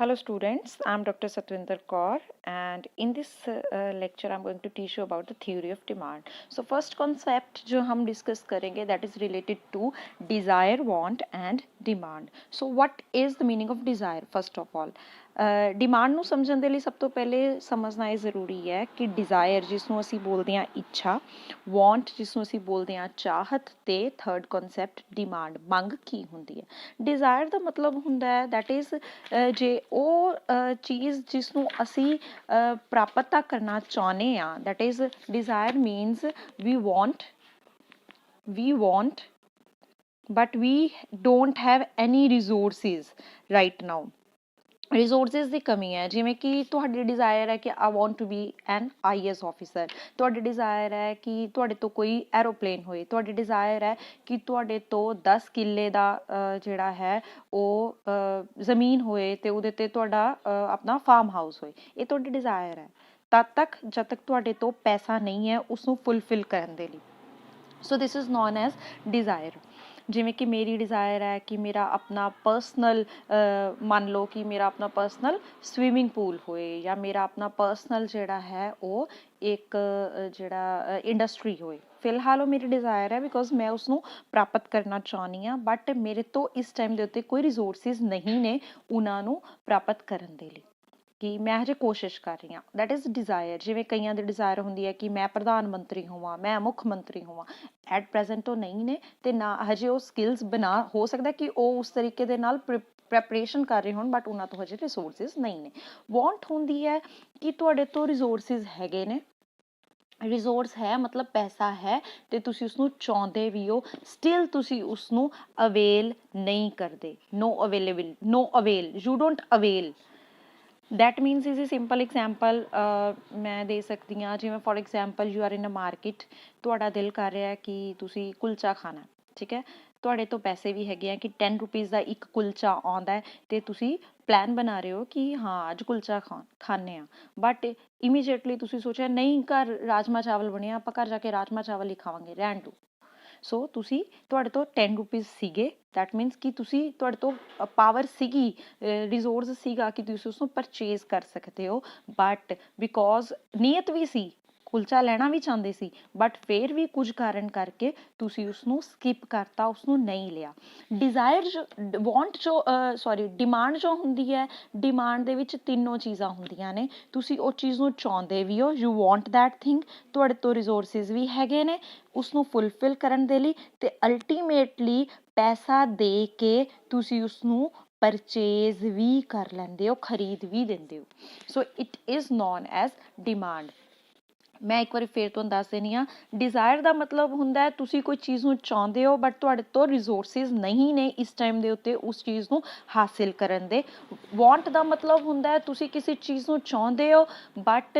Hello students, I'm Dr. Satwinder Kaur and in this lecture I'm going to teach you about the theory of demand. So first concept जो हम discuss करेंगे that is related to desire, want and demand. So what is the meaning of desire first of all? Demand ਨੂੰ ਸਮਝਣ ਦੇ ਲਈ ਸਭ ਤੋਂ ਪਹਿਲੇ ਸਮਝਣਾ ਇਹ ਜ਼ਰੂਰੀ ਹੈ ਕਿ ਡਿਜ਼ਾਇਰ ਜਿਸ ਨੂੰ ਅਸੀਂ ਬੋਲਦੇ ਹਾਂ ਇੱਛਾ, ਵਾਂਟ ਜਿਸ ਨੂੰ ਅਸੀਂ ਬੋਲਦੇ ਹਾਂ ਚਾਹਤ ਤੇ ਥਰਡ ਕਨਸੈਪਟ ਡਿਮਾਂਡ ਮੰਗ ਕੀ ਹੁੰਦੀ ਹੈ। ਡਿਜ਼ਾਇਰ ਦਾ ਮਤਲਬ ਹੁੰਦਾ ਹੈ ਦੈਟ ਇਜ਼ ਜੇ ਉਹ ਚੀਜ਼ ਜਿਸ ਨੂੰ ਅਸੀਂ ਪ੍ਰਾਪਤ ਤਾਂ ਕਰਨਾ ਚਾਹੁੰਦੇ ਹਾਂ that is desire means we want but we don't have any resources right now. Resources ਦੀ ਕਮੀ ਹੈ, ਜਿਵੇਂ ਕਿ ਤੁਹਾਡੀ ਡਿਜ਼ਾਇਰ ਹੈ ਕਿ I want to be an IAS officer, ਤੁਹਾਡੀ ਡਿਜ਼ਾਇਰ ਹੈ ਕਿ ਤੁਹਾਡੇ ਤੋਂ ਕੋਈ ਐਰੋਪਲੇਨ ਹੋਏ, ਤੁਹਾਡੀ ਡਿਜ਼ਾਇਰ ਹੈ ਕਿ ਤੁਹਾਡੇ ਤੋਂ 10 ਕਿੱਲੇ ਦਾ ਜਿਹੜਾ ਹੈ ਉਹ ਜ਼ਮੀਨ ਹੋਏ ਅਤੇ ਉਹਦੇ 'ਤੇ ਤੁਹਾਡਾ ਆਪਣਾ ਫਾਰਮ ਹਾਊਸ ਹੋਏ। ਇਹ ਤੁਹਾਡੀ ਡਿਜ਼ਾਇਰ ਹੈ ਤਦ ਤੱਕ ਜਦ ਤੱਕ ਤੁਹਾਡੇ ਤੋਂ ਪੈਸਾ ਨਹੀਂ ਹੈ ਉਸਨੂੰ ਫੁੱਲਫਿਲ ਕਰਨ ਦੇ ਲਈ। So this is known as desire. ਜਿਵੇਂ ਕਿ ਮੇਰੀ ਡਿਜ਼ਾਇਰ ਹੈ ਕਿ ਮੇਰਾ ਆਪਣਾ ਪਰਸਨਲ ਮੰਨ ਲਓ ਕਿ ਮੇਰਾ ਆਪਣਾ ਪਰਸਨਲ ਸਵੀਮਿੰਗ ਪੂਲ ਹੋਏ ਜਾਂ ਮੇਰਾ ਆਪਣਾ ਪਰਸਨਲ ਜਿਹੜਾ ਹੈ ਉਹ ਇੱਕ ਜਿਹੜਾ ਇੰਡਸਟਰੀ ਹੋਏ। ਫਿਲਹਾਲ ਉਹ ਮੇਰੀ ਡਿਜ਼ਾਇਰ ਹੈ ਬਿਕੋਜ਼ ਮੈਂ ਉਸਨੂੰ ਪ੍ਰਾਪਤ ਕਰਨਾ ਚਾਹੁੰਦੀ ਹਾਂ, ਬਟ ਮੇਰੇ ਤੋਂ ਇਸ ਟਾਈਮ ਦੇ ਉੱਤੇ ਕੋਈ ਰਿਸੋਰਸਿਸ ਨਹੀਂ ਨੇ ਉਹਨਾਂ ਨੂੰ ਪ੍ਰਾਪਤ ਕਰਨ ਦੇ ਲਈ ਕਿ ਮੈਂ ਹਜੇ ਕੋਸ਼ਿਸ਼ ਕਰ ਰਹੀ ਹਾਂ। That is desire. ਜਿਵੇਂ ਕਈਆਂ ਦੀ ਡਿਜ਼ਾਇਰ ਹੁੰਦੀ ਹੈ ਕਿ ਮੈਂ ਪ੍ਰਧਾਨ ਮੰਤਰੀ ਹੋਵਾਂ, ਮੈਂ ਮੁੱਖ ਮੰਤਰੀ ਹੋਵਾਂ, ਐਟ ਪ੍ਰੈਜ਼ੈਂਟ ਉਹ ਨਹੀਂ ਨੇ ਅਤੇ ਨਾ ਹਜੇ ਉਹ ਸਕਿੱਲਸ ਬਣਾ, ਹੋ ਸਕਦਾ ਕਿ ਉਹ ਉਸ ਤਰੀਕੇ ਦੇ ਨਾਲ ਪ੍ਰੈਪਰੇਸ਼ਨ ਕਰ ਰਹੇ ਹੋਣ ਬਟ ਉਹਨਾਂ ਤੋਂ ਹਜੇ ਰਿਸੋਰਸਿਸ ਨਹੀਂ ਨੇ। ਵਾਂਟ ਹੁੰਦੀ ਹੈ ਕਿ ਤੁਹਾਡੇ ਤੋਂ ਰਿਸੋਰਸਿਸ ਹੈਗੇ ਨੇ, ਰਿਸੋਰਸ ਹੈ ਮਤਲਬ ਪੈਸਾ ਹੈ ਅਤੇ ਤੁਸੀਂ ਉਸਨੂੰ ਚਾਹੁੰਦੇ ਵੀ ਹੋ, ਸਟਿਲ ਤੁਸੀਂ ਉਸਨੂੰ ਅਵੇਲ ਨਹੀਂ ਕਰਦੇ। No avail, you don't avail. That means is a simple example ਮੈਂ ਦੇ ਸਕਦੀ ਹਾਂ। ਜਿਵੇਂ for example you are in a market, ਤੁਹਾਡਾ ਦਿਲ ਕਰ ਰਿਹਾ ਕਿ ਤੁਸੀਂ ਕੁਲਚਾ ਖਾਣਾ, ਠੀਕ ਹੈ, ਤੁਹਾਡੇ ਤੋਂ ਪੈਸੇ ਵੀ ਹੈਗੇ ਆ ਕਿ 10 ਰੁਪੀਜ਼ ਦਾ ਇੱਕ ਕੁਲਚਾ ਆਉਂਦਾ ਹੈ ਅਤੇ ਤੁਸੀਂ ਪਲਾਨ ਬਣਾ ਰਹੇ ਹੋ ਕਿ ਹਾਂ ਅੱਜ ਕੁਲਚਾ ਖਾਂਦੇ ਹਾਂ, ਬਟ ਇਮੀਡੀਏਟਲੀ ਤੁਸੀਂ ਸੋਚਿਆ ਨਹੀਂ ਘਰ ਰਾਜਮਾ ਚਾਵਲ ਬਣਿਆ, ਆਪਾਂ ਘਰ ਜਾ ਕੇ ਰਾਜਮਾ ਚਾਵਲ ਹੀ ਖਾਵਾਂਗੇ, ਰਹਿਣ ਦਿਓ। ਸੋ ਤੁਸੀਂ ਤੁਹਾਡੇ ਤੋਂ 10 ਰੁਪੀਜ਼ ਸੀਗੇ, ਦੈਟ ਮੀਨਸ ਕਿ ਤੁਹਾਡੇ ਤੋਂ ਪਾਵਰ ਸੀਗੀ, ਰਿਸੋਰਸ ਸੀਗਾ ਕਿ ਤੁਸੀਂ ਉਸਨੂੰ ਪਰਚੇਜ਼ ਕਰ ਸਕਦੇ ਹੋ, ਬਟ ਬਿਕੋਜ਼ ਨੀਅਤ ਵੀ ਸੀ, ਕੁਲਚਾ ਲੈਣਾ ਵੀ ਚਾਹੁੰਦੇ ਸੀ, ਬਟ ਫਿਰ ਵੀ ਕੁਝ ਕਾਰਨ ਕਰਕੇ ਤੁਸੀਂ ਉਸਨੂੰ ਸਕਿਪ ਕਰਤਾ, ਉਸਨੂੰ ਨਹੀਂ ਲਿਆ। ਡਿਜ਼ਾਇਰ ਡਿਮਾਂਡ ਜੋ ਹੁੰਦੀ ਹੈ, ਡਿਮਾਂਡ ਦੇ ਵਿੱਚ ਤਿੰਨੋਂ ਚੀਜ਼ਾਂ ਹੁੰਦੀਆਂ ਨੇ। ਤੁਸੀਂ ਉਹ ਚੀਜ਼ ਨੂੰ ਚਾਹੁੰਦੇ ਵੀ ਹੋ, ਯੂ ਵਾਂਟ ਦੈਟ ਥਿੰਗ, ਤੁਹਾਡੇ ਤੋਂ ਰਿਸੋਰਸਿਸ ਵੀ ਹੈਗੇ ਨੇ ਉਸਨੂੰ ਫੁੱਲਫਿਲ ਕਰਨ ਦੇ ਲਈ, ਅਤੇ ਅਲਟੀਮੇਟਲੀ ਪੈਸਾ ਦੇ ਕੇ ਤੁਸੀਂ ਉਸਨੂੰ ਪਰਚੇਜ਼ ਵੀ ਕਰ ਲੈਂਦੇ ਹੋ, ਖਰੀਦ ਵੀ ਦਿੰਦੇ ਹੋ। So it is known as demand. ਮੈਂ ਇੱਕ ਵਾਰੀ ਫਿਰ ਤੁਹਾਨੂੰ ਦੱਸ ਦਿੰਦੀ ਹਾਂ, ਡਿਜ਼ਾਇਰ ਦਾ ਮਤਲਬ ਹੁੰਦਾ ਹੈ ਤੁਸੀਂ ਕੋਈ ਚੀਜ਼ ਨੂੰ ਚਾਹੁੰਦੇ ਹੋ ਬਟ ਤੁਹਾਡੇ ਤੋਂ ਰਿਸੋਰਸਿਸ ਨਹੀਂ ਨੇ ਇਸ ਟਾਈਮ ਦੇ ਉੱਤੇ ਉਸ ਚੀਜ਼ ਨੂੰ ਹਾਸਿਲ ਕਰਨ ਦੇ। ਵਾਂਟ ਦਾ ਮਤਲਬ ਹੁੰਦਾ ਹੈ ਤੁਸੀਂ ਕਿਸੇ ਚੀਜ਼ ਨੂੰ ਚਾਹੁੰਦੇ ਹੋ ਬਟ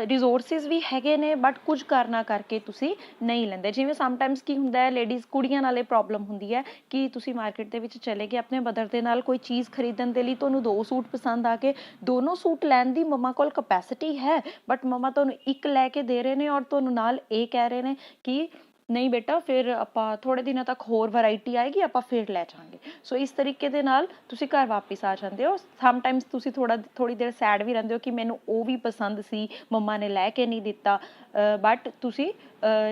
ਰਿਸੋਰਸਿਸ ਵੀ ਹੈਗੇ ਨੇ ਬਟ ਕੁਝ ਕਾਰਨਾਂ ਕਰਕੇ ਤੁਸੀਂ ਨਹੀਂ ਲੈਂਦੇ। ਜਿਵੇਂ ਸਮਟਾਈਮਸ ਕੀ ਹੁੰਦਾ ਹੈ, ਲੇਡੀਜ਼ ਕੁੜੀਆਂ ਨਾਲ ਇਹ ਪ੍ਰੋਬਲਮ ਹੁੰਦੀ ਹੈ ਕਿ ਤੁਸੀਂ ਮਾਰਕੀਟ ਦੇ ਵਿੱਚ ਚਲੇ ਗਏ ਆਪਣੇ ਮਦਰ ਦੇ ਨਾਲ ਕੋਈ ਚੀਜ਼ ਖਰੀਦਣ ਦੇ ਲਈ, ਤੁਹਾਨੂੰ 2 ਸੂਟ ਪਸੰਦ ਆ ਗਏ, ਦੋਨੋਂ ਸੂਟ ਲੈਣ ਦੀ ਮੰਮਾ ਕੋਲ ਕਪੈਸਿਟੀ ਹੈ ਬਟ ਮੰਮਾ ਤੁਹਾਨੂੰ ਇੱਕ ਲੈ ਕੇ ਦੇ ਰਹੇ ਨੇ ਔਰ ਤੁਹਾਨੂੰ ਨਾਲ ਇਹ ਕਹਿ ਰਹੇ ਨੇ ਕਿ ਨਹੀਂ ਬੇਟਾ ਫਿਰ ਆਪਾਂ ਥੋੜ੍ਹੇ ਦਿਨਾਂ ਤੱਕ ਹੋਰ ਵੈਰਾਈਟੀ ਆਏਗੀ ਆਪਾਂ ਫਿਰ ਲੈ ਜਾਵਾਂਗੇ। ਸੋ ਇਸ ਤਰੀਕੇ ਦੇ ਨਾਲ ਤੁਸੀਂ ਘਰ ਵਾਪਿਸ ਆ ਜਾਂਦੇ ਹੋ। ਸਮਟਾਈਮਸ ਤੁਸੀਂ ਥੋੜ੍ਹੀ ਦੇਰ ਸੈਡ ਵੀ ਰਹਿੰਦੇ ਹੋ ਕਿ ਮੈਨੂੰ ਉਹ ਵੀ ਪਸੰਦ ਸੀ, ਮੰਮਾ ਨੇ ਲੈ ਕੇ ਨਹੀਂ ਦਿੱਤਾ, ਬਟ ਤੁਸੀਂ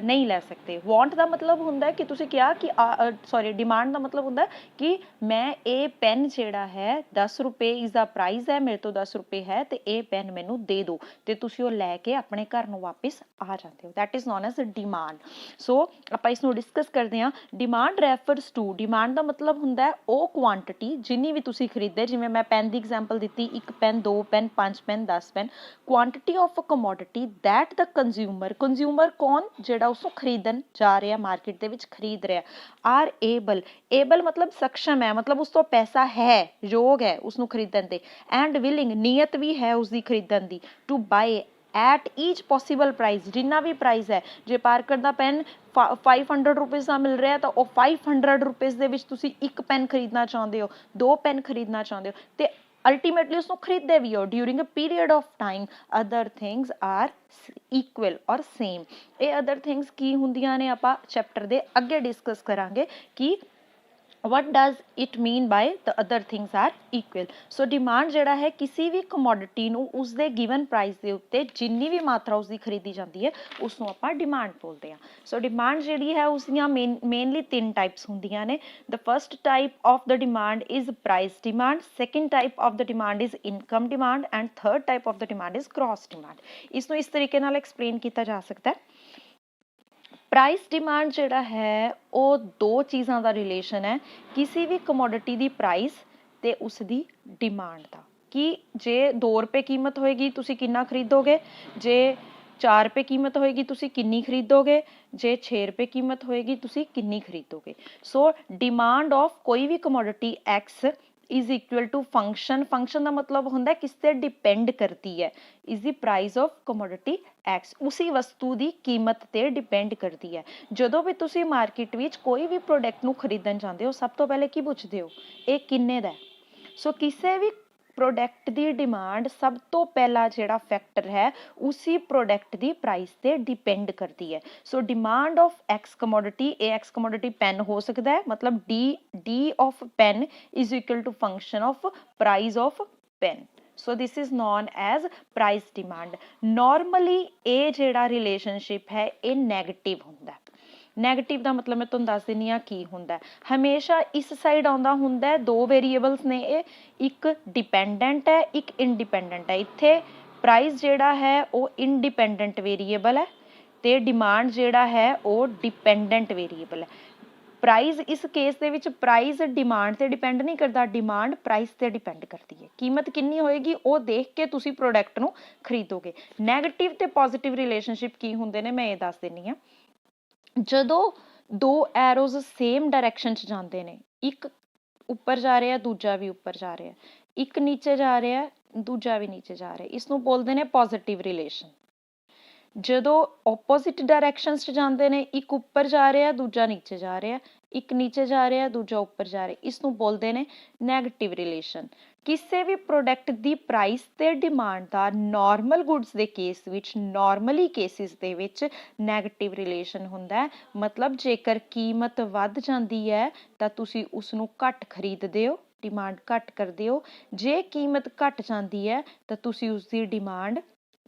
ਨਹੀਂ ਲੈ ਸਕਦੇ। ਵਾਂਟ ਦਾ ਮਤਲਬ ਹੁੰਦਾ ਕਿ ਤੁਸੀਂ ਕਿਹਾ ਕਿ ਡਿਮਾਂਡ ਦਾ ਮਤਲਬ ਹੁੰਦਾ ਕਿ ਮੈਂ ਇਹ ਪੈਨ ਜਿਹੜਾ ਹੈ 10 ਰੁਪਏ ਇਸ ਦਾ ਪ੍ਰਾਈਸ ਹੈ, ਮੇਰੇ ਤੋਂ 10 ਰੁਪਏ ਹੈ ਅਤੇ ਇਹ ਪੈਨ ਮੈਨੂੰ ਦੇ ਦਿਓ, ਅਤੇ ਤੁਸੀਂ ਉਹ ਲੈ ਕੇ ਆਪਣੇ ਘਰ ਨੂੰ ਵਾਪਿਸ ਆ ਜਾਂਦੇ ਹੋ। That is known as demand. So ਆਪਾਂ ਇਸ ਨੂੰ ਡਿਸਕਸ ਕਰਦੇ ਹਾਂ। ਡਿਮਾਂਡ ਰੈਫਰਸ ਟੂ, ਡਿਮਾਂਡ ਦਾ ਮਤਲਬ ਹੁੰਦਾ ਹੈ ਉਹ ਕੁਆਂਟਿਟੀ ਜਿੰਨੀ ਵੀ ਤੁਸੀਂ ਖਰੀਦੇ, ਜਿਵੇਂ ਮੈਂ ਪੈਨ ਦੀ ਐਗਜ਼ਾਮਪਲ ਦਿੱਤੀ, 1 pen, 2 pen, 5 pen, 10 pen, quantity of a commodity that the consumer ਕੌਣ, ਜਿਹੜਾ ਉਸਨੂੰ ਖਰੀਦਣ ਜਾ ਰਿਹਾ, ਮਾਰਕੀਟ ਦੇ ਵਿੱਚ ਖਰੀਦ ਰਿਹਾ, ਆਰ ਏਬਲ ਮਤਲਬ ਸક્ષਮ ਹੈ, ਮਤਲਬ ਉਸ ਤੋਂ ਪੈਸਾ ਹੈ, ਯੋਗ ਹੈ ਉਸਨੂੰ ਖਰੀਦਣ ਦੇ, ਐਂਡ ਵਿਲਿੰਗ ਨੀਅਤ ਵੀ ਹੈ ਉਸਦੀ ਖਰੀਦਣ ਦੀ, to buy at each possible price, ਜਿੰਨਾ ਵੀ ਪ੍ਰਾਈਸ ਹੈ। ਜੇ ਪਾਰਕਰ ਦਾ ਪੈਨ 500 ਰੁਪੀਜ਼ ਦਾ ਮਿਲ ਰਿਹਾ ਤਾਂ ਉਹ 500 ਰੁਪੀਜ਼ ਦੇ ਵਿੱਚ ਤੁਸੀਂ 1 ਪੈਨ ਖਰੀਦਣਾ ਚਾਹੁੰਦੇ ਹੋ, 2 ਪੈਨ ਖਰੀਦਣਾ ਚਾਹੁੰਦੇ ਹੋ, ਅਤੇ ਅਲਟੀਮੇਟਲੀ ਉਸਨੂੰ ਖਰੀਦਦੇ ਵੀ ਹੋ during a period of time. Other things are equal or same. ਇਹ ਅਦਰ ਥਿੰਗਸ ਕੀ ਹੁੰਦੀਆਂ ਨੇ ਆਪਾਂ ਚੈਪਟਰ ਦੇ ਅੱਗੇ ਡਿਸਕਸ ਕਰਾਂਗੇ ਕਿ what does it mean by the other things are equal? So demand ਜਿਹੜਾ ਹੈ ਕਿਸੇ ਵੀ commodity ਨੂੰ ਉਸਦੇ given price ਦੇ ਉੱਤੇ ਜਿੰਨੀ ਵੀ ਮਾਤਰਾ ਉਸਦੀ ਖਰੀਦੀ ਜਾਂਦੀ ਹੈ ਉਸ ਨੂੰ ਆਪਾਂ demand ਬੋਲਦੇ ਹਾਂ। ਸੋ demand ਜਿਹੜੀ ਹੈ ਉਸਦੀਆਂ mainly ਤਿੰਨ types ਹੁੰਦੀਆਂ ਨੇ। The first type of the demand is price demand, second type of the demand is income demand and third type of the demand is gross demand। ਇਸ ਨੂੰ ਇਸ ਤਰੀਕੇ ਨਾਲ explain ਕੀਤਾ ਜਾ ਸਕਦਾ ਹੈ। ਪ੍ਰਾਈਸ ਡਿਮਾਂਡ ਜਿਹੜਾ ਹੈ ਉਹ ਦੋ ਚੀਜ਼ਾਂ ਦਾ ਰਿਲੇਸ਼ਨ ਹੈ, ਕਿਸੇ ਵੀ ਕਮੋਡਿਟੀ ਦੀ ਪ੍ਰਾਈਸ ਤੇ ਉਸ ਦੀ ਡਿਮਾਂਡ ਦਾ। ਕਿ ਜੇ 2 ਰੁਪਏ ਕੀਮਤ ਹੋਏਗੀ ਤੁਸੀਂ ਕਿੰਨਾ ਖਰੀਦੋਗੇ, ਜੇ 4 ਰੁਪਏ ਕੀਮਤ ਹੋਏਗੀ ਤੁਸੀਂ ਕਿੰਨੀ ਖਰੀਦੋਗੇ, ਜੇ 6 ਰੁਪਏ ਕੀਮਤ ਹੋਏਗੀ ਤੁਸੀਂ ਕਿੰਨੀ ਖਰੀਦੋਗੇ। ਸੋ ਡਿਮਾਂਡ ਆਫ ਕੋਈ ਵੀ commodity x is equal to function ਦਾ ਮਤਲਬ ਹੁੰਦਾ ਕਿਸ ਤੇ ਡਿਪੈਂਡ ਕਰਦੀ ਹੈ, is the price of commodity x, ਉਸੀ ਵਸਤੂ ਦੀ ਕੀਮਤ ਤੇ ਡਿਪੈਂਡ ਕਰਦੀ ਹੈ। ਜਦੋਂ ਵੀ ਤੁਸੀਂ ਮਾਰਕੀਟ ਵਿੱਚ ਕੋਈ ਵੀ ਪ੍ਰੋਡਕਟ ਨੂੰ ਖਰੀਦਣ ਜਾਂਦੇ ਹੋ ਸਭ ਤੋਂ ਪਹਿਲੇ ਕੀ ਪੁੱਛਦੇ ਹੋ, ਇਹ ਕਿੰਨੇ ਦਾ ਹੈ। ਸੋ ਕਿਸੇ ਵੀ ਪ੍ਰੋਡਕਟ ਦੀ ਡਿਮਾਂਡ ਸਭ ਤੋਂ ਪਹਿਲਾ ਜਿਹੜਾ ਫੈਕਟਰ ਹੈ ਉਸੀ ਪ੍ਰੋਡਕਟ ਦੀ ਪ੍ਰਾਈਸ ਤੇ ਡਿਪੈਂਡ ਕਰਦੀ ਹੈ। So demand of X commodity, ਇਹ ਐਕਸ ਕਮੋਡਿਟੀ ਪੈਨ ਹੋ ਸਕਦਾ ਹੈ, ਮਤਲਬ D of pen is equal to function of price of pen. So this is known as price demand. Normally ਇਹ ਜਿਹੜਾ ਰਿਲੇਸ਼ਨਸ਼ਿਪ ਹੈ ਇਹ ਨੈਗੇਟਿਵ ਹੁੰਦਾ। ਨੈਗੇਟਿਵ ਦਾ ਮਤਲਬ ਮੈਂ ਤੁਹਾਨੂੰ ਦੱਸ ਦਿੰਦੀ ਹਾਂ ਕੀ ਹੁੰਦਾ। ਹਮੇਸ਼ਾ ਇਸ ਸਾਈਡ ਆਉਂਦਾ ਹੁੰਦਾ ਦੋ ਵੇਰੀਏਬਲਸ ਨੇ, ਇਹ ਇੱਕ ਡਿਪੈਂਡੈਂਟ ਹੈ ਇੱਕ ਇੰਡੀਪੈਂਡੈਂਟ ਹੈ। ਇੱਥੇ ਪ੍ਰਾਈਸ ਜਿਹੜਾ ਹੈ ਉਹ ਇੰਡੀਪੈਂਡੈਂਟ ਵੇਰੀਏਬਲ ਹੈ ਤੇ ਡਿਮਾਂਡ ਜਿਹੜਾ ਹੈ ਉਹ ਡਿਪੈਂਡੈਂਟ ਵੇਰੀਏਬਲ ਹੈ। ਪ੍ਰਾਈਸ ਇਸ ਕੇਸ ਦੇ ਵਿੱਚ ਪ੍ਰਾਈਸ ਡਿਮਾਂਡ ਤੇ ਡਿਪੈਂਡ ਨਹੀਂ ਕਰਦਾ, ਡਿਮਾਂਡ ਪ੍ਰਾਈਸ ਤੇ ਡਿਪੈਂਡ ਕਰਦੀ ਹੈ। ਕੀਮਤ ਕਿੰਨੀ ਹੋਏਗੀ ਉਹ ਦੇਖ ਕੇ ਤੁਸੀਂ ਪ੍ਰੋਡਕਟ ਨੂੰ ਖਰੀਦੋਗੇ। ਨੈਗੇਟਿਵ ਤੇ ਪੋਜ਼ਿਟਿਵ ਰਿਲੇਸ਼ਨਸ਼ਿਪ ਕੀ ਹੁੰਦੇ ਨੇ ਮੈਂ ਇਹ ਦੱਸ ਦਿੰਦੀ ਹਾਂ। ਜਦੋਂ ਦੋ ਐਰੋਜ਼ ਸੇਮ ਡਾਇਰੈਕਸ਼ਨ 'ਚ ਜਾਂਦੇ ਨੇ, ਇੱਕ ਉੱਪਰ ਜਾ ਰਿਹਾ ਦੂਜਾ ਵੀ ਉੱਪਰ ਜਾ ਰਿਹਾ, ਇੱਕ ਨੀਚੇ ਜਾ ਰਿਹਾ ਦੂਜਾ ਵੀ ਨੀਚੇ ਜਾ ਰਿਹਾ, ਇਸ ਨੂੰ ਬੋਲਦੇ ਨੇ ਪੋਜ਼ਿਟਿਵ ਰਿਲੇਸ਼ਨ। ਜਦੋਂ ਆਪੋਜ਼ਿਟ ਡਾਇਰੈਕਸ਼ਨਸ 'ਚ ਜਾਂਦੇ ਨੇ, ਇੱਕ ਉੱਪਰ ਜਾ ਰਿਹਾ ਦੂਜਾ ਨੀਚੇ ਜਾ ਰਿਹਾ, ਇੱਕ ਨੀਚੇ ਜਾ ਰਿਹਾ ਦੂਜਾ ਉੱਪਰ ਜਾ ਰਿਹਾ, ਇਸ ਨੂੰ ਬੋਲਦੇ ਨੇ ਨੈਗੇਟਿਵ ਰਿਲੇਸ਼ਨ। ਕਿਸੇ ਵੀ ਪ੍ਰੋਡਕਟ ਦੀ ਪ੍ਰਾਈਸ ਤੇ ਡਿਮਾਂਡ ਦਾ ਨਾਰਮਲ ਗੁੱਡਸ ਦੇ ਕੇਸ ਵਿੱਚ, ਨਾਰਮਲੀ ਕੇਸਿਸ ਦੇ ਵਿੱਚ ਨੈਗੇਟਿਵ ਰਿਲੇਸ਼ਨ ਹੁੰਦਾ ਹੈ। ਮਤਲਬ ਜੇਕਰ ਕੀਮਤ ਵੱਧ ਜਾਂਦੀ ਹੈ ਤਾਂ ਤੁਸੀਂ ਉਸ ਨੂੰ ਘੱਟ ਖਰੀਦਦੇ ਹੋ, ਡਿਮਾਂਡ ਘੱਟ ਕਰਦੇ ਹੋ। ਜੇ ਕੀਮਤ ਘੱਟ ਜਾਂਦੀ ਹੈ ਤਾਂ ਤੁਸੀਂ ਉਸ ਦੀ ਡਿਮਾਂਡ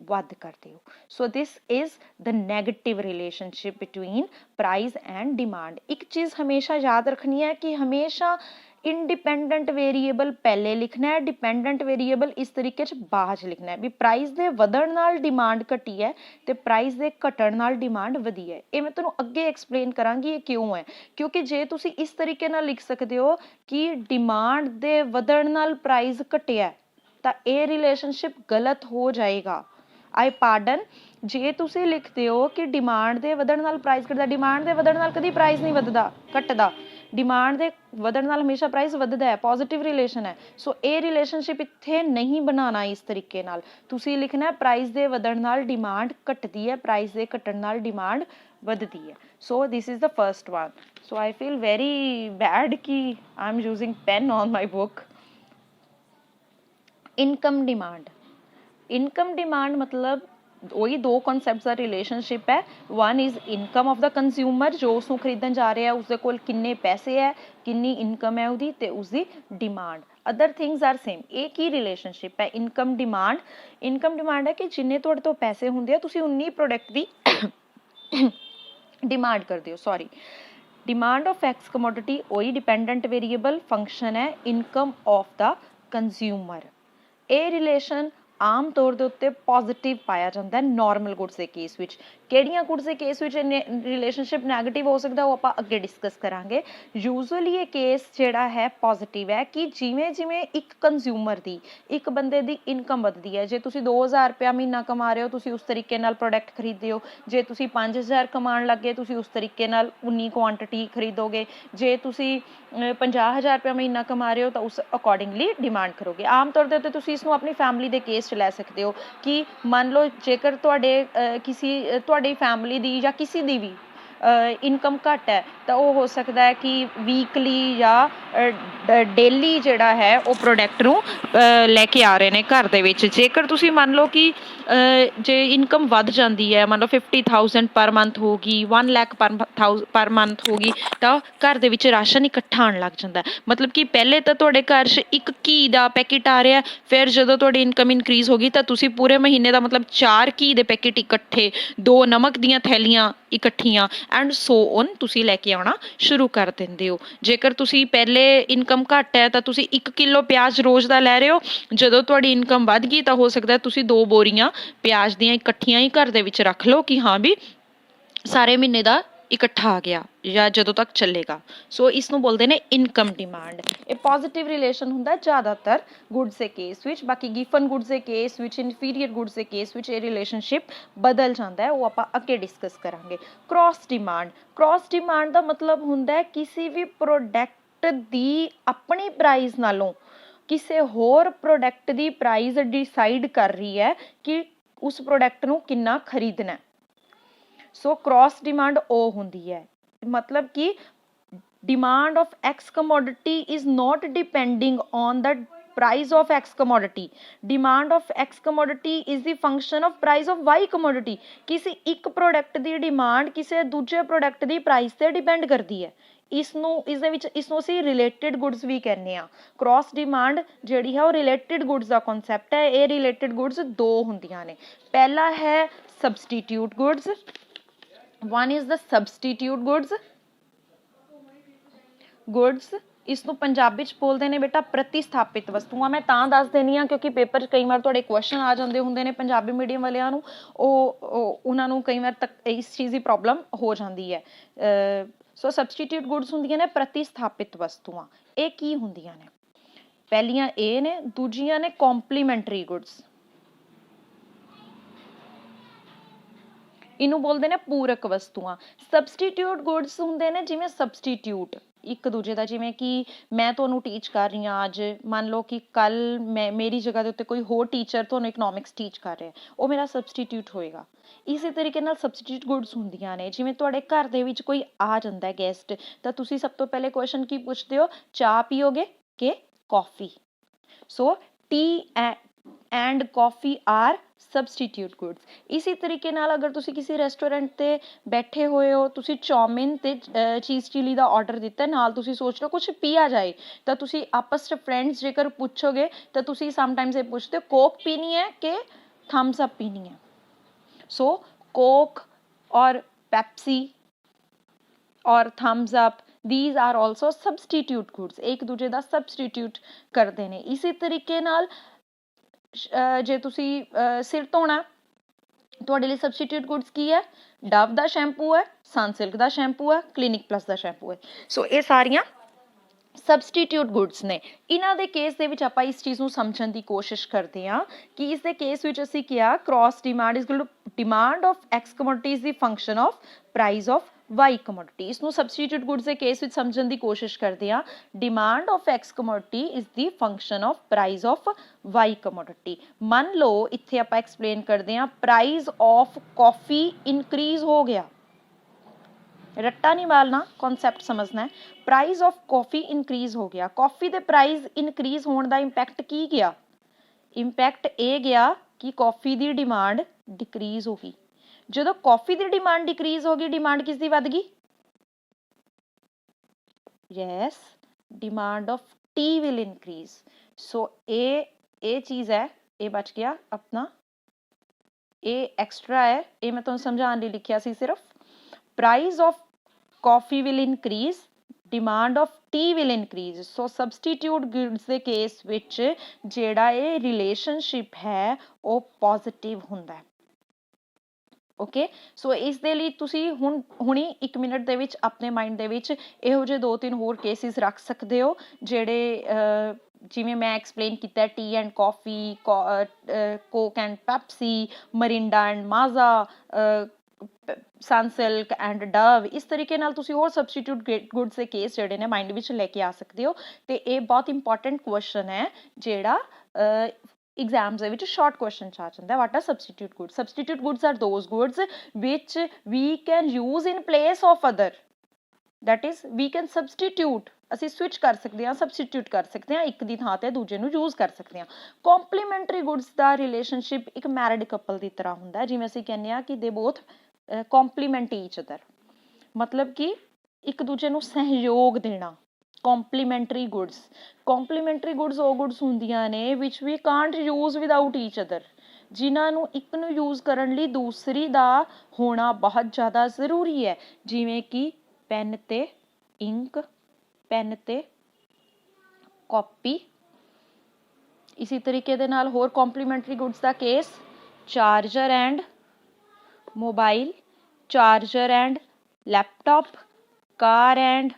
ਵੱਧ ਕਰਦੇ ਹੋ। So this is the negative relationship between price and demand. ਇੱਕ ਚੀਜ਼ ਹਮੇਸ਼ਾ ਯਾਦ ਰੱਖਣੀ ਹੈ ਕਿ ਹਮੇਸ਼ਾ ਇੰਡੀਪੈਂਡੈਂਟ ਵੇਰੀਏਬਲ ਪਹਿਲੇ ਲਿਖਣਾ ਹੈ, ਡਿਪੈਂਡੈਂਟ ਵੇਰੀਏਬਲ ਇਸ ਤਰੀਕੇ 'ਚ ਬਾਅਦ 'ਚ ਲਿਖਣਾ ਹੈ। ਵੀ ਪ੍ਰਾਈਸ ਦੇ ਵਧਣ ਨਾਲ ਡਿਮਾਂਡ ਘਟੀ ਹੈ ਤੇ ਪ੍ਰਾਈਸ ਦੇ ਘਟਣ ਨਾਲ ਡਿਮਾਂਡ ਵਧੀ ਹੈ। ਇਹ ਮੈਂ ਤੁਹਾਨੂੰ ਅੱਗੇ ਐਕਸਪਲੇਨ ਕਰਾਂਗੀ ਇਹ ਕਿਉਂ ਹੈ। ਕਿਉਂਕਿ ਜੇ ਤੁਸੀਂ ਇਸ ਤਰੀਕੇ ਨਾਲ ਲਿਖ ਸਕਦੇ ਹੋ ਕਿ ਡਿਮਾਂਡ ਦੇ ਵਧਣ ਨਾਲ ਪ੍ਰਾਈਸ ਘਟਿਆ ਤਾਂ ਇਹ ਰਿਲੇਸ਼ਨਸ਼ਿਪ ਗਲਤ ਹੋ ਜਾਏਗਾ। ਆਈ ਪਾਰਡਨ, ਜੇ ਤੁਸੀਂ ਲਿਖਦੇ ਹੋ ਕਿ ਡਿਮਾਂਡ ਦੇ ਵਧਣ ਨਾਲ ਪ੍ਰਾਈਸ ਘਟਦਾ, ਡਿਮਾਂਡ ਦੇ ਵਧਣ ਨਾਲ ਕਦੀ ਪ੍ਰਾਈਸ ਨਹੀਂ ਵਧਦਾ ਘਟਦਾ, ਡਿਮਾਂਡ ਦੇ ਵਧਣ ਨਾਲ ਹਮੇਸ਼ਾ ਪ੍ਰਾਈਸ ਵੱਧਦਾ ਹੈ, ਪੋਜ਼ਿਟਿਵ ਰਿਲੇਸ਼ਨ ਹੈ। ਸੋ ਇਹ ਰਿਲੇਸ਼ਨਸ਼ਿਪ ਇੱਥੇ ਨਹੀਂ ਬਣਾਉਣਾ ਇਸ ਤਰੀਕੇ ਨਾਲ। ਤੁਸੀਂ ਲਿਖਣਾ ਪ੍ਰਾਈਸ ਦੇ ਵਧਣ ਨਾਲ ਡਿਮਾਂਡ ਘਟਦੀ ਹੈ, ਪ੍ਰਾਈਸ ਦੇ ਘਟਣ ਨਾਲ ਡਿਮਾਂਡ ਵਧਦੀ ਹੈ। So this is the first one. So I feel very bad ਕਿ I am using pen on my book. Income demand, income demand ਮਤਲਬ ਉਹੀ ਦੋ ਕਨਸੈਪਟਸ ਦਾ ਰਿਲੇਸ਼ਨਸ਼ਿਪ ਹੈ। One is income of the consumer, ਜੋ ਉਸਨੂੰ ਖਰੀਦਣ ਜਾ ਰਿਹਾ ਉਸਦੇ ਕੋਲ ਕਿੰਨੇ ਪੈਸੇ ਹੈ, ਕਿੰਨੀ ਇਨਕਮ ਹੈ ਉਹਦੀ, ਤੇ ਉਸਦੀ demand. Other things R same. ਇਹ ਕੀ ਰਿਲੇਸ਼ਨਸ਼ਿਪ ਹੈ ਇਨਕਮ ਡਿਮਾਂਡ? ਇਨਕਮ ਡਿਮਾਂਡ ਹੈ ਕਿ ਜਿੰਨੇ ਤੁਹਾਡੇ ਤੋਂ ਪੈਸੇ ਹੁੰਦੇ ਆ ਤੁਸੀਂ ਉਨੀ ਪ੍ਰੋਡਕਟ ਦੀ ਡਿਮਾਂਡ ਕਰਦੇ ਹੋ। Sorry, demand of X commodity ਉਹੀ ਡਿਪੈਂਡੈਂਟ ਵੇਰੀਏਬਲ, ਫੰਕਸ਼ਨ ਹੈ ਇਨਕਮ ਆਫ ਦਾ ਕੰਜ਼ਿਊਮਰ। ਇਹ ਰਿਲੇਸ਼ਨ ਆਮ ਤੌਰ ਦੇ ਉੱਤੇ ਪੋਜ਼ਿਟਿਵ ਪਾਇਆ ਜਾਂਦਾ ਹੈ ਨਾਰਮਲ ਗੁੱਡਸ ਦੇ ਕੇਸ ਵਿੱਚ। ਕਿਹੜੀਆਂ ਗੁੱਡਸ ਦੇ ਕੇਸ ਵਿੱਚ ਰਿਲੇਸ਼ਨਸ਼ਿਪ ਨੈਗੇਟਿਵ ਹੋ ਸਕਦਾ ਉਹ ਆਪਾਂ ਅੱਗੇ ਡਿਸਕਸ ਕਰਾਂਗੇ। ਯੂਜ਼ੁਅਲੀ ਇਹ ਕੇਸ ਜਿਹੜਾ ਹੈ ਪੋਜ਼ਿਟਿਵ ਹੈ ਕਿ ਜਿਵੇਂ ਜਿਵੇਂ ਇੱਕ ਕੰਜ਼ਿਊਮਰ ਦੀ, ਇੱਕ ਬੰਦੇ ਦੀ ਇਨਕਮ ਵੱਧਦੀ ਹੈ। ਜੇ ਤੁਸੀਂ 2000 ਰੁਪਇਆ ਮਹੀਨਾ ਕਮਾ ਰਹੇ ਹੋ ਤੁਸੀਂ ਉਸ ਤਰੀਕੇ ਨਾਲ ਪ੍ਰੋਡਕਟ ਖਰੀਦਦੇ ਹੋ। ਜੇ ਤੁਸੀਂ 5000 ਕਮਾਉਣ ਲੱਗੇ ਤੁਸੀਂ ਉਸ ਤਰੀਕੇ ਨਾਲ ਉਨੀ ਕੁਆਂਟਿਟੀ ਖਰੀਦੋਗੇ। ਜੇ ਤੁਸੀਂ 50000 ਰੁਪਇਆ ਮਹੀਨਾ ਕਮਾ ਰਹੇ ਹੋ ਤਾਂ ਉਸ ਅਕੋਰਡਿੰਗਲੀ ਡਿਮਾਂਡ ਕਰੋਗੇ। ਆਮ ਤੌਰ ਦੇ ਉੱਤੇ ਤੁਸੀਂ ਇਸਨੂੰ ਆਪਣੀ ਫੈਮਿਲੀ ਦੇ ਕੇਸ 'ਚ ਲੈ ਸਕਦੇ ਹੋ ਕਿ ਮੰਨ ਲਓ ਜੇਕਰ ਤੁਹਾਡੀ ਫੈਮਿਲੀ ਦੀ ਜਾਂ ਕਿਸੇ ਦੀ ਵੀ ਇਨਕਮ ਘੱਟ ਹੈ ਤਾਂ ਉਹ ਹੋ ਸਕਦਾ ਹੈ ਕਿ ਵੀਕਲੀ ਜਾਂ ਡੇਲੀ ਜਿਹੜਾ ਹੈ ਉਹ ਪ੍ਰੋਡਕਟ ਨੂੰ ਲੈ ਕੇ ਆ ਰਹੇ ਨੇ ਘਰ ਦੇ ਵਿੱਚ। ਜੇਕਰ ਤੁਸੀਂ ਮੰਨ ਲਓ ਕਿ ਜੇ ਇਨਕਮ ਵੱਧ ਜਾਂਦੀ ਹੈ, ਮੰਨ ਲਓ 50,000 ਪਰ ਮੰਥ ਹੋ ਗਈ, 1 ਲੱਖ ਪਰ ਮੰਥ ਹੋ ਗਈ, ਤਾਂ ਘਰ ਦੇ ਵਿੱਚ ਰਾਸ਼ਨ ਇਕੱਠਾ ਆਉਣ ਲੱਗ ਜਾਂਦਾ। ਮਤਲਬ ਕਿ ਪਹਿਲੇ ਤਾਂ ਤੁਹਾਡੇ ਘਰ 'ਚ ਇੱਕ ਘੀ ਦਾ ਪੈਕੇਟ ਆ ਰਿਹਾ, ਫਿਰ ਜਦੋਂ ਤੁਹਾਡੀ ਇਨਕਮ ਇਨਕਰੀਜ਼ ਹੋ ਗਈ ਤਾਂ ਤੁਸੀਂ ਪੂਰੇ ਮਹੀਨੇ ਦਾ ਮਤਲਬ 4 ਘੀ ਦੇ ਪੈਕੇਟ ਇਕੱਠੇ, 2 ਨਮਕ ਦੀਆਂ ਥੈਲੀਆਂ ਇਕੱਠੀਆਂ ਐਂਡ ਸੋ ਔਨ ਤੁਸੀਂ ਲੈ ਕੇ ਆਉਣਾ ਸ਼ੁਰੂ ਕਰ ਦਿੰਦੇ ਹੋ। ਜੇਕਰ ਤੁਸੀਂ ਪਹਿਲੇ ਇਨਕਮ ਘੱਟ ਹੈ ਤਾਂ ਤੁਸੀਂ 1 ਕਿਲੋ ਪਿਆਜ਼ ਰੋਜ਼ ਦਾ ਲੈ ਰਹੇ ਹੋ, ਜਦੋਂ ਤੁਹਾਡੀ ਇਨਕਮ ਵੱਧ ਗਈ ਤਾਂ ਹੋ ਸਕਦਾ ਤੁਸੀਂ 2 ਬੋਰੀਆਂ ਪਿਆਜ਼ ਦੀਆਂ ਇਕੱਠੀਆਂ ਹੀ ਘਰ ਦੇ ਵਿੱਚ ਰੱਖ ਲਓ ਕਿ ਹਾਂ ਵੀ ਸਾਰੇ ਮਹੀਨੇ ਦਾ ਇਕੱਠਾ ਆ ਗਿਆ ਜਾਂ ਜਦੋਂ ਤੱਕ ਚੱਲੇਗਾ। ਸੋ ਇਸ ਨੂੰ ਬੋਲਦੇ ਨੇ ਇਨਕਮ ਡਿਮਾਂਡ। ਇਹ ਪੋਜ਼ਿਟਿਵ ਰਿਲੇਸ਼ਨ ਹੁੰਦਾ ਜ਼ਿਆਦਾਤਰ ਗੁੱਡਸ ਦੇ ਕੇਸ ਵਿੱਚ। ਬਾਕੀ ਗਿਫਨ ਗੁੱਡਸ ਦੇ ਕੇਸ ਵਿੱਚ, ਇਨਫੀਰੀਅਰ ਗੁੱਡਸ ਦੇ ਕੇਸ ਵਿੱਚ ਇਹ ਰਿਲੇਸ਼ਨਸ਼ਿਪ ਬਦਲ ਜਾਂਦਾ ਹੈ, ਉਹ ਆਪਾਂ ਅੱਗੇ ਡਿਸਕਸ ਕਰਾਂਗੇ। Cross demand. ਕ੍ਰਾਸ ਡਿਮਾਂਡ ਦਾ ਮਤਲਬ ਹੁੰਦਾ ਹੈ ਕਿਸੇ ਵੀ ਪ੍ਰੋਡਕਟ ਦੀ ਆਪਣੀ ਪ੍ਰਾਈਸ ਨਾਲੋਂ ਕਿਸੇ ਹੋਰ ਪ੍ਰੋਡਕਟ ਦੀ ਪ੍ਰਾਈਸ ਡਿਸਾਈਡ ਕਰ ਰਹੀ ਹੈ ਕਿ ਉਸ ਪ੍ਰੋਡਕਟ ਨੂੰ ਕਿੰਨਾ ਖਰੀਦਣਾ। ਸੋ ਕ੍ਰਾਸ ਡਿਮਾਂਡ ਉਹ ਹੁੰਦੀ ਹੈ, ਮਤਲਬ ਕਿ demand of X commodity is not depending on the price of X commodity. Demand of X commodity is the function of price of Y commodity. ਕਿਸੇ ਇੱਕ ਪ੍ਰੋਡਕਟ ਦੀ ਡਿਮਾਂਡ ਕਿਸੇ ਦੂਜੇ ਪ੍ਰੋਡਕਟ ਦੀ ਪ੍ਰਾਈਸ ਤੇ ਡਿਪੈਂਡ ਕਰਦੀ ਹੈ। ਇਸਦੇ ਵਿੱਚ ਇਸਨੂੰ ਅਸੀਂ ਰਿਲੇਟਡ ਗੁੱਡਸ ਵੀ ਕਹਿੰਦੇ ਆ। ਕ੍ਰਾਸ ਡਿਮਾਂਡ ਜਿਹੜੀ ਹੈ ਉਹ ਰਿਲੇਟਡ ਗੁੱਡਸ ਦਾ ਕਨਸੈਪਟ ਹੈ। ਇਹ ਰਿਲੇਟਡ ਗੁੱਡਸ ਦੋ ਹੁੰਦੀਆਂ ਨੇ। ਪਹਿਲਾ ਹੈ substitute goods. One is the substitute goods. ਇਸਨੂੰ ਪੰਜਾਬੀ ਚ ਬੋਲਦੇ ਨੇ ਬੇਟਾ ਪ੍ਰਤੀਸਥਾਪਿਤ ਵਸਤੂਆਂ। ਮੈਂ ਤਾਂ ਦੱਸ ਦੇਣੀ ਆ ਕਿਉਂਕਿ ਪੇਪਰ 'ਚ ਕਈ ਵਾਰ ਤੁਹਾਡੇ ਕੁਐਸਚਨ ਆ ਜਾਂਦੇ ਹੁੰਦੇ ਨੇ ਪੰਜਾਬੀ ਮੀਡੀਅਮ ਵਾਲਿਆਂ ਨੂੰ, ਉਹਨਾਂ ਨੂੰ ਕਈ ਵਾਰ ਤੱਕ ਇਸ ਚੀਜ਼ ਦੀ ਪ੍ਰੋਬਲਮ ਹੋ ਜਾਂਦੀ ਹੈ। ਸੋ ਸਬਸਟੀਟਿਊਟ ਗੁੱਡਸ ਹੁੰਦੀਆਂ ਨੇ ਪ੍ਰਤੀਸਥਾਪਿਤ ਵਸਤੂਆਂ। ਇਹ ਕੀ ਹੁੰਦੀਆਂ ਨੇ? ਪਹਿਲੀਆਂ ਇਹ ਨੇ, ਦੂਜੀਆਂ ਨੇ ਕੰਪਲੀਮੈਂਟਰੀ ਗੁੱਡਸ। ਇਹਨੂੰ ਬੋਲਦੇ ਨੇ ਪੂਰਕ ਵਸਤੂਆਂ। ਸਬਸਟੀਟਿਊਟ ਗੁੱਡਸ ਹੁੰਦੇ ਨੇ ਜਿਵੇਂ ਸਬਸਟੀਟਿਊਟ ਇੱਕ ਦੂਜੇ ਦਾ, ਜਿਵੇਂ ਕਿ ਮੈਂ ਤੁਹਾਨੂੰ ਟੀਚ ਕਰ ਰਹੀ ਹਾਂ ਅੱਜ, ਮੰਨ ਲਓ ਕਿ ਕੱਲ ਮੇਰੀ ਜਗ੍ਹਾ ਦੇ ਉੱਤੇ ਕੋਈ ਹੋਰ ਟੀਚਰ ਤੁਹਾਨੂੰ ਇਕਨੋਮਿਕਸ ਟੀਚ ਕਰ ਰਿਹਾ, ਉਹ ਮੇਰਾ ਸਬਸਟੀਟਿਊਟ ਹੋਏਗਾ। ਇਸੇ ਤਰੀਕੇ ਨਾਲ ਸਬਸਟੀਟਿਊਟ ਗੁੱਡਸ ਹੁੰਦੀਆਂ ਨੇ, ਜਿਵੇਂ ਤੁਹਾਡੇ ਘਰ ਦੇ ਵਿੱਚ ਕੋਈ ਆ ਜਾਂਦਾ ਗੈਸਟ, ਤਾਂ ਤੁਸੀਂ ਸਭ ਤੋਂ ਪਹਿਲੇ ਕੁਐਸਚਨ ਕੀ ਪੁੱਛਦੇ ਹੋ? ਚਾਹ ਪੀਓਗੇ ਕਿ coffee? So tea and coffee are substitute goods. ਇਸੇ ਤਰੀਕੇ ਨਾਲ ਅਗਰ ਤੁਸੀਂ ਕਿਸੇ ਰੈਸਟੋਰੈਂਟ ਤੇ ਬੈਠੇ ਹੋਏ ਹੋ, ਤੁਸੀਂ ਚੌਮਿਨ ਤੇ ਚੀਜ਼ ਚਿਲੀ ਦਾ ਆਰਡਰ ਦਿੱਤਾ, ਨਾਲ ਤੁਸੀਂ ਸੋਚ ਲਓ ਕੁਝ ਪੀਆ ਜਾਏ, ਤਾਂ ਤੁਸੀਂ ਆਪਸ 'ਚ ਫਰੈਂਡਸ ਜੇਕਰ ਪੁੱਛੋਗੇ ਤਾਂ ਤੁਸੀਂ ਸਮਟਾਈਮਸ ਇਹ ਪੁੱਛਦੇ ਹੋ ਕੋਕ ਪੀਣੀ ਹੈ ਕਿ ਥਮਸ ਅਪ ਪੀਣੀ ਹੈ। ਸੋ ਕੋਕ ਔਰ ਪੈਪਸੀ ਔਰ Thums up, these are also substitute goods, ਇੱਕ ਦੂਜੇ ਦਾ ਸਬਸਟੀਟਿਊਟ ਕਰਦੇ ਨੇ। ਇਸੇ ਤਰੀਕੇ ਨਾਲ ਜੇ ਤੁਸੀਂ ਸਿਰ ਧੋਣਾ, ਤੁਹਾਡੇ ਲਈ ਸਬਸਟੀਟਿਊਟ ਗੁੱਡਸ ਕੀ ਹੈ? ਡਵ ਦਾ ਸ਼ੈਂਪੂ ਹੈ, ਸਨਸਿਲਕ ਦਾ ਸ਼ੈਂਪੂ ਹੈ, ਕਲੀਨਿਕ ਪਲੱਸ ਦਾ ਸ਼ੈਂਪੂ ਹੈ। ਸੋ ਇਹ ਸਾਰੀਆਂ ਸਬਸਟੀਟਿਊਟ ਗੁੱਡਸ ਨੇ। ਇਹਨਾਂ ਦੇ ਕੇਸ ਦੇ ਵਿੱਚ ਆਪਾਂ ਇਸ ਚੀਜ਼ ਨੂੰ ਸਮਝਣ ਦੀ ਕੋਸ਼ਿਸ਼ ਕਰਦੇ ਹਾਂ ਕਿ ਇਸ ਦੇ ਕੇਸ ਵਿੱਚ ਅਸੀਂ ਕਿਹਾ cross demand is equal to demand of X commodity is the function of price of Y commodity. ਇਸਨੂੰ ਸਬਸਟੀਟਿਊਟ ਗੁੱਡਸ ਦੇ ਕੇਸ ਵਿੱਚ ਸਮਝਣ ਦੀ ਕੋਸ਼ਿਸ਼ ਕਰਦੇ ਹਾਂ। Demand of X commodity is the function of price of Y commodity. ਮੰਨ ਲਓ ਇੱਥੇ ਆਪਾਂ ਐਕਸਪਲੇਨ ਕਰਦੇ ਹਾਂ, ਪ੍ਰਾਈਸ ਆਫ ਕਾਫੀ ਇਨਕਰੀਜ਼ ਹੋ ਗਿਆ। ਰੱਟਾ ਨਹੀਂ ਮਾਰਨਾ, ਕਨਸੈਪਟ ਸਮਝਣਾ ਹੈ। ਪ੍ਰਾਈਸ ਆਫ ਕਾਫੀ ਇਨਕਰੀਜ਼ ਹੋ ਗਿਆ। ਕਾਫੀ ਦੇ ਪ੍ਰਾਈਸ ਇਨਕਰੀਜ਼ ਹੋਣ ਦਾ ਇੰਪੈਕਟ ਕੀ ਗਿਆ? ਇੰਪੈਕਟ ਇਹ ਗਿਆ ਕਿ ਕਾਫੀ ਦੀ ਡਿਮਾਂਡ ਡਿਕਰੀਜ਼ ਹੋ ਗਈ। ਜਦੋਂ ਕਾਫੀ ਦੀ ਡਿਮਾਂਡ ਡਿਕਰੀਜ਼ ਹੋ ਗਈ, ਡਿਮਾਂਡ ਕਿਸ ਦੀ ਵੱਧ ਗਈ? Yes, demand of tea will increase. So ਇਹ ਚੀਜ਼ ਹੈ, ਇਹ ਬਚ ਗਿਆ ਆਪਣਾ, ਇਹ ਐਕਸਟਰਾ ਹੈ, ਇਹ ਮੈਂ ਤੁਹਾਨੂੰ ਸਮਝਾਉਣ ਲਈ ਲਿਖਿਆ ਸੀ ਸਿਰਫ। Price of coffee will increase, demand of tea will increase. So substitute goods ਦੇ ਕੇਸ ਵਿੱਚ ਜਿਹੜਾ ਇਹ ਰਿਲੇਸ਼ਨਸ਼ਿਪ ਹੈ ਉਹ ਪੋਜ਼ਿਟਿਵ ਹੁੰਦਾ ਹੈ। ਓਕੇ, ਸੋ ਇਸ ਦੇ ਲਈ ਤੁਸੀਂ ਹੁਣੀ 1 ਮਿੰਟ ਦੇ ਵਿੱਚ ਆਪਣੇ ਮਾਈਂਡ ਦੇ ਵਿੱਚ ਇਹੋ ਜਿਹੇ 2-3 ਹੋਰ ਕੇਸਿਸ ਰੱਖ ਸਕਦੇ ਹੋ ਜਿਹੜੇ ਜਿਵੇਂ ਮੈਂ ਐਕਸਪਲੇਨ ਕੀਤਾ, tea and coffee, Coke and Pepsi, Mirinda and Maaza, Sunsilk and Dove. ਇਸ ਤਰੀਕੇ ਨਾਲ ਤੁਸੀਂ ਹੋਰ ਸਬਸਟੀਟਿਊਟ ਗੁੱਡਸ ਦੇ ਕੇਸ ਜਿਹੜੇ ਨੇ ਮਾਈਂਡ ਵਿੱਚ ਲੈ ਕੇ ਆ ਸਕਦੇ ਹੋ। ਤੇ ਇਹ ਬਹੁਤ ਇੰਪੋਰਟੈਂਟ ਕੁਐਸਚਨ ਹੈ ਜਿਹੜਾ एग्जाम्स ਦੇ ਵਿੱਚ ਸ਼ਾਰਟ ਕੁਐਸਚਨ ਚ ਆ ਜਾਂਦਾ what are substitute goods substitute goods are those goods which we can use in place of other that is we can substitute ਅਸੀਂ ਸਵਿਚ ਕਰ ਸਕਦੇ ਹਾਂ ਸਬਸਟੀਟਿਊਟ ਕਰ ਸਕਦੇ ਹਾਂ ਇੱਕ ਦੀ ਥਾਂ ਤੇ ਦੂਜੇ ਨੂੰ ਯੂਜ਼ ਕਰ ਸਕਦੇ ਹਾਂ ਕੰਪਲੀਮੈਂਟਰੀ ਗੁੱਡਸ ਦਾ ਰਿਲੇਸ਼ਨਸ਼ਿਪ ਇੱਕ ਮੈਰਿਡ ਕਪਲ ਦੀ ਤਰ੍ਹਾਂ ਹੁੰਦਾ ਜਿਵੇਂ ਅਸੀਂ ਕਹਿੰਦੇ ਹਾਂ ਕਿ ਦੇ ਬੋਥ ਕੰਪਲੀਮੈਂਟ ਈਚ ਅਦਰ ਮਤਲਬ ਕਿ ਇੱਕ ਦੂਜੇ ਨੂੰ ਸਹਿਯੋਗ ਦੇਣਾ ਕੰਪਲੀਮੈਂਟਰੀ ਗੁੱਡਸ ਉਹ ਗੁੱਡਸ ਹੁੰਦੀਆਂ ਨੇ which we can't use without each other ਜਿਨ੍ਹਾਂ ਨੂੰ ਇੱਕ ਨੂੰ ਯੂਜ਼ ਕਰਨ ਲਈ ਦੂਸਰੀ ਦਾ ਹੋਣਾ ਬਹੁਤ ਜ਼ਿਆਦਾ ਜ਼ਰੂਰੀ ਹੈ ਜਿਵੇਂ ਕਿ ਪੈਨ ਤੇ ਇੰਕ ਪੈਨ ਤੇ ਕਾਪੀ ਇਸੇ ਤਰੀਕੇ ਦੇ ਨਾਲ ਹੋਰ complimentary goods the case charger and mobile charger and laptop car and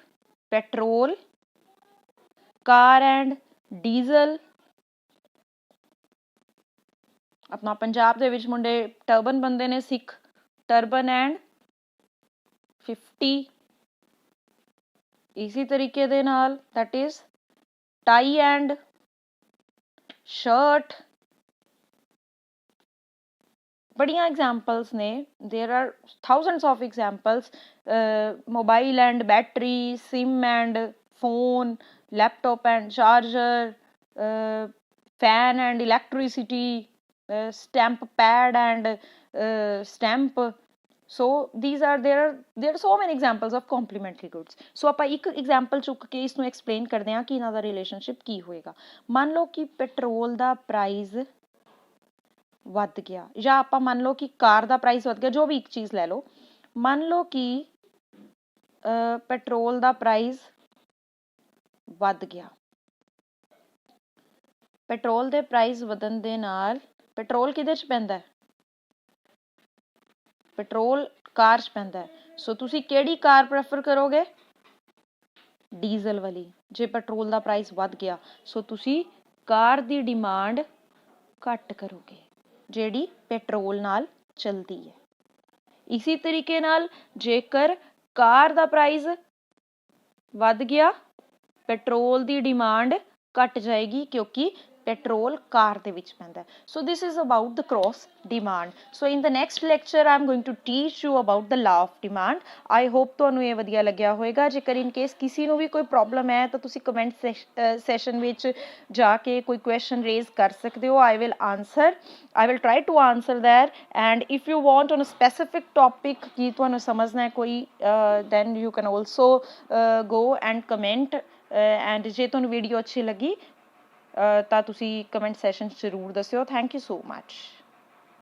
petrol car and diesel ਆਪਣਾ ਪੰਜਾਬ ਦੇ ਵਿੱਚ ਮੁੰਡੇ ਟਰਬਨ ਬੰਦੇ ਨੇ ਸਿੱਖ ਟਰਬਨ ਐਂਡ 50 ਇਸੇ ਤਰੀਕੇ ਦੇ ਨਾਲ that is tie and shirt ਬੜੀਆਂ examples ਨੇ there are thousands of examples mobile and battery sim and phone laptop and charger fan and electricity stamp pad and stamp so there are so many examples of complementary goods so ਆਪਾਂ ਇੱਕ example ਚੁੱਕ ਕੇ ਇਸ ਨੂੰ explain ਕਰਦੇ ਹਾਂ ਕਿ ਇਹਨਾਂ ਦਾ relationship ਕੀ ਹੋਏਗਾ ਮੰਨ ਲਓ ਕਿ ਪੈਟਰੋਲ ਦਾ ਪ੍ਰਾਈਸ ਵੱਧ ਗਿਆ ਜਾਂ ਆਪਾਂ ਮੰਨ ਲਓ ਕਿ ਕਾਰ ਦਾ ਪ੍ਰਾਈਸ ਵੱਧ ਗਿਆ ਜੋ ਵੀ ਇੱਕ ਚੀਜ਼ ਲੈ ਲਓ ਮੰਨ ਲਓ ਕਿ ਪੈਟਰੋਲ ਦਾ ਪ੍ਰਾਈਸ ਵੱਧ ਗਿਆ ਪੈਟਰੋਲ ਦੇ ਪ੍ਰਾਈਸ ਵਧਣ ਦੇ ਨਾਲ ਪੈਟਰੋਲ ਕਿਹਦੇ ਚ ਪੈਂਦਾ ਪੈਟਰੋਲ ਕਾਰ ਚ ਪੈਂਦਾ ਸੋ ਤੁਸੀਂ ਕਿਹੜੀ ਕਾਰ ਪ੍ਰੈਫਰ ਕਰੋਗੇ ਡੀਜ਼ਲ ਵਾਲੀ ਜੇ ਪੈਟਰੋਲ ਦਾ ਪ੍ਰਾਈਸ ਵੱਧ ਗਿਆ ਸੋ ਤੁਸੀਂ ਕਾਰ ਦੀ ਡਿਮਾਂਡ ਘੱਟ ਕਰੋਗੇ ਜਿਹੜੀ ਪੈਟਰੋਲ ਨਾਲ ਚਲਦੀ ਹੈ ਇਸੇ ਤਰੀਕੇ ਨਾਲ ਜੇਕਰ ਕਾਰ ਦਾ ਪ੍ਰਾਈਸ ਵੱਧ ਗਿਆ ਪੈਟਰੋਲ ਦੀ ਡਿਮਾਂਡ ਘਟ ਜਾਏਗੀ ਕਿਉਂਕਿ ਪੈਟਰੋਲ ਕਾਰ ਦੇ ਵਿੱਚ ਪੈਂਦਾ so this is about the cross demand so in the next lecture I'm going to teach you about the law of demand I hope ਤੁਹਾਨੂੰ ਇਹ ਵਧੀਆ ਲੱਗਿਆ ਹੋਵੇਗਾ ਜੇਕਰ in case ਕਿਸੇ ਨੂੰ ਵੀ ਕੋਈ ਪ੍ਰੋਬਲਮ ਹੈ ਤਾਂ ਤੁਸੀਂ ਕਮੈਂਟ ਸੈਸ਼ਨ ਵਿੱਚ ਜਾ ਕੇ ਕੋਈ ਕੁਐਸਚਨ ਰੇਜ਼ ਕਰ ਸਕਦੇ ਹੋ I will try to answer that and if you want on a specific topic ਕਿ ਤੁਹਾਨੂੰ ਸਮਝਣਾ ਹੈ ਕੋਈ then you can also go and comment and ਜੇ ਤੁਹਾਨੂੰ ਵੀਡੀਓ ਅੱਛੀ ਲੱਗੀ ਤਾਂ ਤੁਸੀਂ ਕਮੈਂਟ ਸੈਸ਼ਨ 'ਚ ਜ਼ਰੂਰ ਦੱਸਿਓ ਥੈਂਕ ਯੂ ਸੋ ਮਚ